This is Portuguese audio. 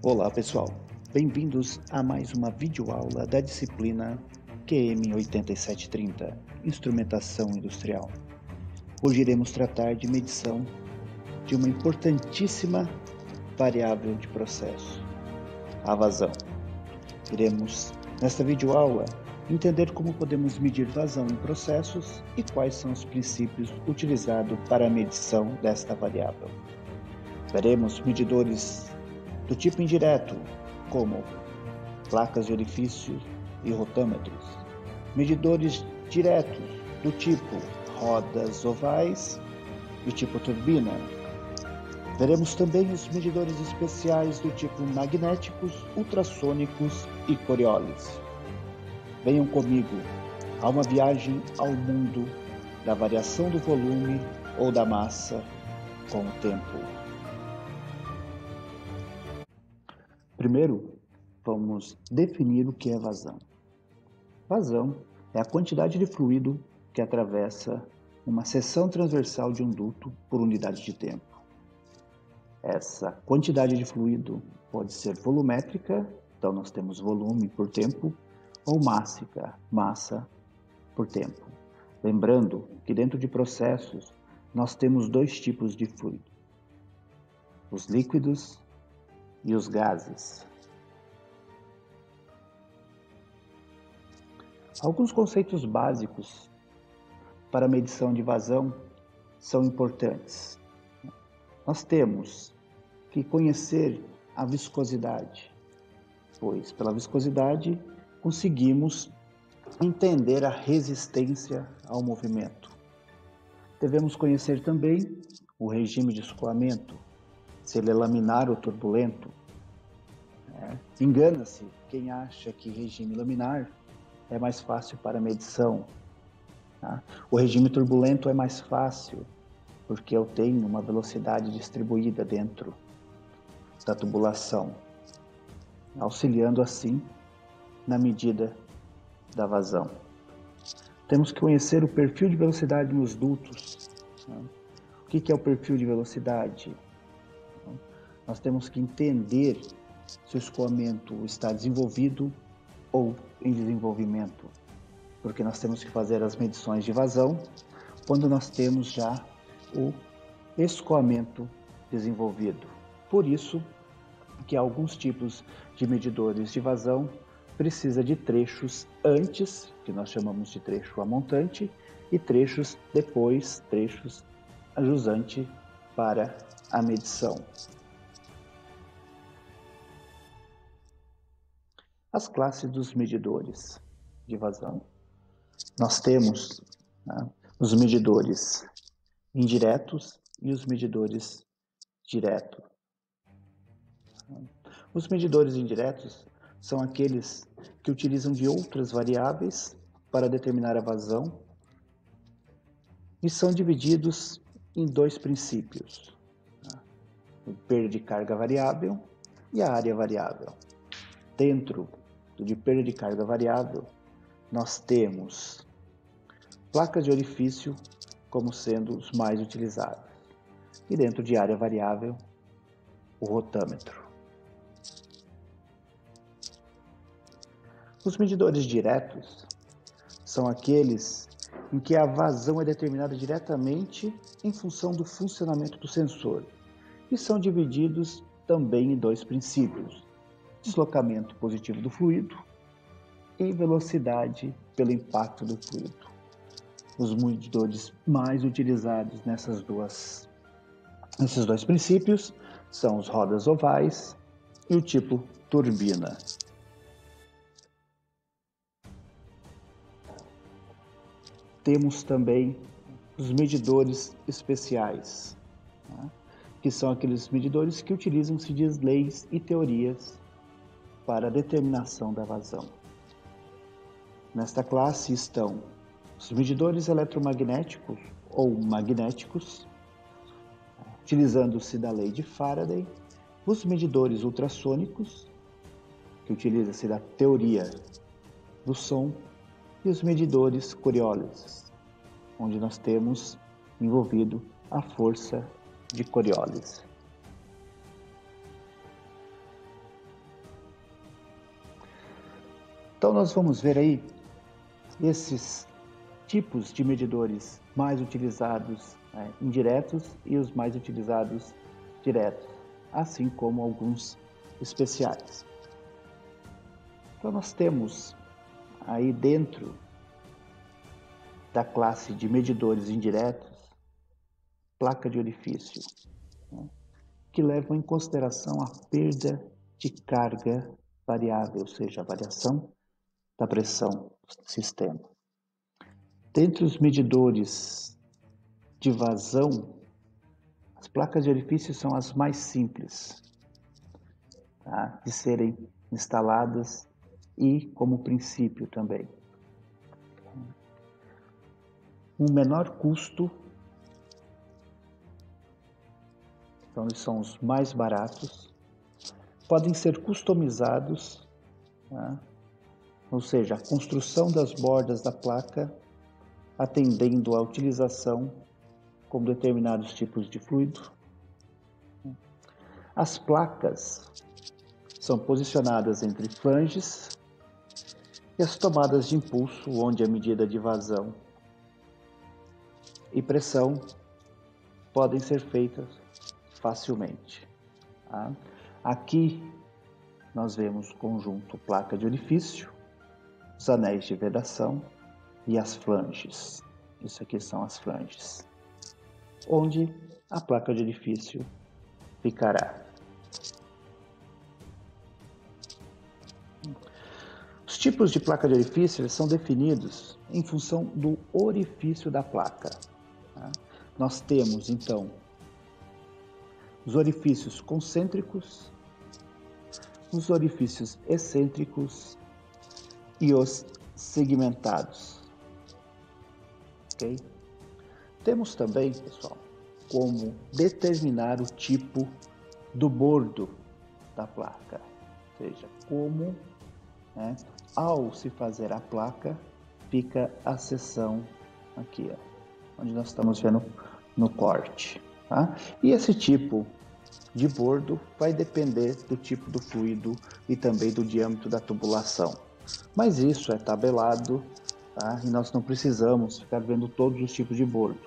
Olá pessoal, bem-vindos a mais uma videoaula da disciplina QM 8730, Instrumentação Industrial. Hoje iremos tratar de medição de uma importantíssima variável de processo, a vazão. Iremos, nesta videoaula, entender como podemos medir vazão em processos e quais são os princípios utilizados para a medição desta variável. Veremos medidores do tipo indireto, como placas de orifício e rotâmetros, medidores diretos do tipo rodas ovais e tipo turbina. Veremos também os medidores especiais do tipo magnéticos, ultrassônicos e Coriolis. Venham comigo a uma viagem ao mundo da variação do volume ou da massa com o tempo. Primeiro, vamos definir o que é vazão. Vazão é a quantidade de fluido que atravessa uma seção transversal de um duto por unidade de tempo. Essa quantidade de fluido pode ser volumétrica, então nós temos volume por tempo, ou mássica, massa por tempo. Lembrando que dentro de processos nós temos dois tipos de fluido: os líquidos e os gases. Alguns conceitos básicos para a medição de vazão são importantes. Nós temos que conhecer a viscosidade, pois pela viscosidade conseguimos entender a resistência ao movimento. Devemos conhecer também o regime de escoamento, se ele é laminar ou turbulento. Engana-se quem acha que regime laminar é mais fácil para medição. O regime turbulento é mais fácil porque eu tenho uma velocidade distribuída dentro da tubulação, auxiliando assim na medida da vazão. Temos que conhecer o perfil de velocidade nos dutos. O que é o perfil de velocidade? Nós temos que entender se o escoamento está desenvolvido ou em desenvolvimento, porque nós temos que fazer as medições de vazão quando nós temos já o escoamento desenvolvido. Por isso que alguns tipos de medidores de vazão precisa de trechos antes, que nós chamamos de trecho amontante, e trechos depois, trechos ajusante para a medição. As classes dos medidores de vazão. Nós temos os medidores indiretos e os medidores diretos. Os medidores indiretos são aqueles que utilizam de outras variáveis para determinar a vazão e são divididos em dois princípios: o perda de carga variável e a área variável. Dentro de perda de carga variável, nós temos placas de orifício como sendo os mais utilizados. E dentro de área variável, o rotâmetro. Os medidores diretos são aqueles em que a vazão é determinada diretamente em função do funcionamento do sensor e são divididos também em dois princípios: deslocamento positivo do fluido e velocidade pelo impacto do fluido. Os medidores mais utilizados nesses dois princípios são os rodas ovais e o tipo turbina. Temos também os medidores especiais, que são aqueles medidores que utilizam-se de leis e teorias para a determinação da vazão. Nesta classe estão os medidores eletromagnéticos ou magnéticos, utilizando-se da lei de Faraday, os medidores ultrassônicos, que utiliza-se da teoria do som, e os medidores Coriolis, onde nós temos envolvido a força de Coriolis. Então nós vamos ver aí esses tipos de medidores mais utilizados indiretos e os mais utilizados diretos, assim como alguns especiais. Então nós temos aí dentro da classe de medidores indiretos, placa de orifício, que levam em consideração a perda de carga variável, ou seja, a variação da pressão do sistema. Dentre os medidores de vazão, as placas de orifício são as mais simples, tá, de serem instaladas e como princípio também. Um menor custo, então eles são os mais baratos, podem ser customizados, tá? Ou seja, a construção das bordas da placa atendendo à utilização com determinados tipos de fluido. As placas são posicionadas entre flanges e as tomadas de impulso, onde a medida de vazão e pressão podem ser feitas facilmente. Tá? Aqui nós vemos o conjunto placa de orifício, os anéis de vedação e as flanges. Isso aqui são as flanges, onde a placa de orifício ficará. Os tipos de placa de orifício são definidos em função do orifício da placa. Tá? Nós temos, então, os orifícios concêntricos, os orifícios excêntricos e os segmentados. Okay? Temos também, pessoal, como determinar o tipo do bordo da placa, ou seja, como, ao se fazer a placa, fica a seção aqui, ó, onde nós estamos vendo no corte. Tá? E esse tipo de bordo vai depender do tipo do fluido e também do diâmetro da tubulação. Mas isso é tabelado, tá? E nós não precisamos ficar vendo todos os tipos de bordo.